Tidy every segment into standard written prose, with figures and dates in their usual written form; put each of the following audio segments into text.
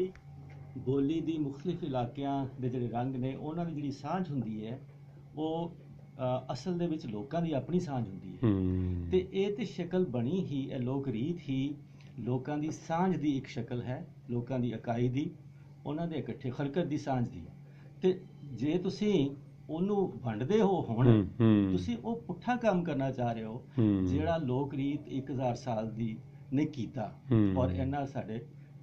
ਜਿਹੜੀ ਬੋਲੀ ਦੀ ਮੁxtਲਿਫ ਇਲਾਕਿਆਂ ਦੇ ਜਿਹੜੇ ਰੰਗ ਨੇ ਉਹਨਾਂ ਦੀ ਜਿਹੜੀ ਸਾਂਝ ਹੁੰਦੀ ਹੈ ਉਹ ਅਸਲ ਦੇ ਵਿੱਚ ਲੋਕਾਂ ਦੀ ਆਪਣੀ ਸਾਂਝ ਹੁੰਦੀ ਹੈ। ਤੇ ਇਹ ਤੇ ਸ਼ਕਲ ਬਣੀ ਹੀ, ਇਹ ਲੋਕ ਰੀਤ ਹੀ ਲੋਕਾਂ ਦੀ ਸਾਂਝ ਦੀ ਇੱਕ ਸ਼ਕਲ ਹੈ, ਲੋਕਾਂ ਦੀ ਇਕਾਈ ਦੀ, ਉਹਨਾਂ ਦੇ ਇਕੱਠੇ ਖਲਕਤ ਦੀ ਸਾਂਝ ਦੀ। ਤੇ ਜੇ ਤੁਸੀਂ ਉਹਨੂੰ ਵੰਡਦੇ ਹੋ, ਹੁਣ ਤੁਸੀਂ ਉਹ ਪੁੱਠਾ ਕੰਮ ਕਰਨਾ ਚਾਹ ਰਹੇ ਹੋ ਜਿਹੜਾ ਲੋਕ ਰੀਤ 1000 ਸਾਲ ਦੀ ਨੇ ਕੀਤਾ ਔਰ ਇਹਨਾਂ ਸਾਡੇ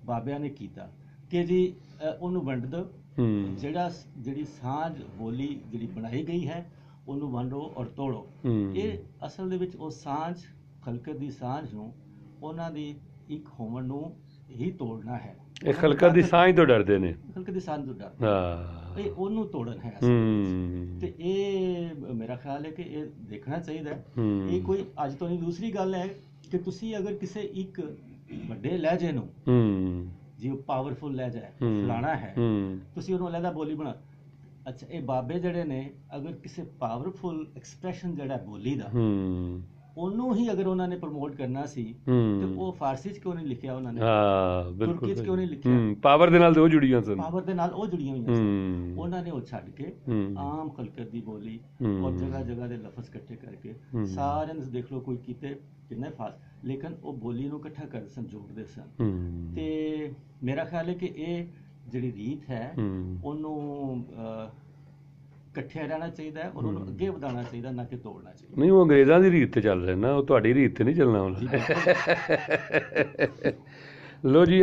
ਬਾਬਿਆਂ ਨੇ ਕੀਤਾ ਕਿ ਜੀ ਉਹਨੂੰ ਵੰਡ ਦਿਓ। ਜਿਹੜੀ ਸਾਂਝ ਬੋਲੀ ਜਿਹੜੀ ਬਣਾਈ ਗਈ ਹੈ ਉਹਨੂੰ ਵੰਡੋ ਔਰ ਤੋੜੋ। ਇਹ ਅਸਲ ਦੇ ਵਿੱਚ ਉਹ ਸਾਂਝ, ਖਲਕਤ ਦੀ ਸਾਂਝ ਨੂੰ, ਉਹਨਾਂ ਦੀ ਇੱਕ ਹੋਣ ਨੂੰ ਹੀ ਤੋੜਨਾ ਹੈ। ਇਹ ਖਲਕਤ ਦੀ ਸਾਂਝ ਤੋਂ ਡਰਦੇ ਨੇ, ਖਲਕਤ ਦੀ ਸਾਂਝ ਤੋਂ ਡਰਦੇ, ਇਹ ਉਹਨੂੰ ਤੋੜਨ ਹੈ ਤੇ ਇਹ ਮੇਰਾ ਖਿਆਲ ਹੈ ਕਿ ਇਹ ਦੇਖਣਾ ਚਾਹੀਦਾ ਹੈ। ਇਹ ਕੋਈ ਅੱਜ ਤੋਂ ਨਹੀਂ, ਦੂਸਰੀ ਗੱਲ ਹੈ ਕਿ ਤੁਸੀਂ ਅਗਰ ਕਿਸੇ ਇੱਕ ਵੱਡੇ ਲਹਿਜੇ ਨੂੰ, ਜੀ ਉਹ ਪਾਵਰਫੁਲ ਲਹਿਜਾ ਹੈ, ਫਲਾਣਾ ਹੈ, ਤੁਸੀਂ ਉਹਨੂੰ ਅਲੱਗਾ ਬੋਲੀ ਬਣਾ। ਅੱਛਾ, ਇਹ ਬਾਬੇ ਜਿਹੜੇ ਨੇ ਅਗਰ ਕਿਸੇ ਪਾਵਰਫੁਲ ਐਕਸਪ੍ਰੈਸ਼ਨ ਜਿਹੜਾ ਬੋਲੀ ਦਾ ਉਹਨੂੰ ਹੀ ਅਗਰ ਉਹਨਾਂ ਨੇ ਪ੍ਰਮੋਟ ਕਰਨਾ ਸੀ ਤੇ ਉਹ ਫਾਰਸੀ 'ਚ ਕਿਉਂ ਨਹੀਂ ਲਿਖਿਆ ਉਹਨਾਂ ਨੇ? ਤੁਰਕੀ 'ਚ ਕਿਉਂ ਨਹੀਂ ਲਿਖਿਆ? ਪਾਵਰ ਦੇ ਨਾਲ ਉਹ ਜੁੜੀਆਂ ਸਨ, ਪਾਵਰ ਦੇ ਨਾਲ ਉਹ ਜੁੜੀਆਂ ਹੋਈਆਂ ਸਨ। ਉਹਨਾਂ ਨੇ ਉਹ ਛੱਡ ਕੇ ਆਮ ਖਲਕਤ ਦੀ ਬੋਲੀ ਔਰ ਜਗ੍ਹਾ ਜਗ੍ਹਾ ਦੇ ਲਫ਼ਜ਼ ਇਕੱਠੇ ਕਰਕੇ ਸਾਰਿਆਂ ਨੂੰ ਦੇਖ ਲਓ, ਕੋਈ ਕਿਤੇ ਕਿੰਨੇ ਫਾਸ, ਲੇਕਿਨ ਉਹ ਬੋਲੀ ਨੂੰ ਇਕੱਠਾ ਕਰਦੇ ਸਨ, ਜੋੜਦੇ ਸਨ। ਤੇ ਮੇਰਾ ਖਿਆਲ ਹੈ ਕਿ ਇਹ ਜਿਹੜੀ ਰੀਤ ਹੈ ਉਹਨੂੰ ਇਕੱਠਿਆ ਰਹਿਣਾ ਚਾਹੀਦਾ ਹੈ ਔਰ ਉਹਨੂੰ ਅੱਗੇ ਵਧਾਉਣਾ ਚਾਹੀਦਾ, ਨਾ ਕਿ ਤੋੜਨਾ ਚਾਹੀਦਾ। ਨਹੀਂ, ਉਹ ਅੰਗਰੇਜ਼ਾਂ ਦੀ ਰੀਤ ਤੇ ਚੱਲ ਰਿਹਾ ਨਾ, ਉਹ ਤੁਹਾਡੀ ਰੀਤ ਤੇ ਨਹੀਂ ਚੱਲਣਾ। ਲੋ ਜੀ।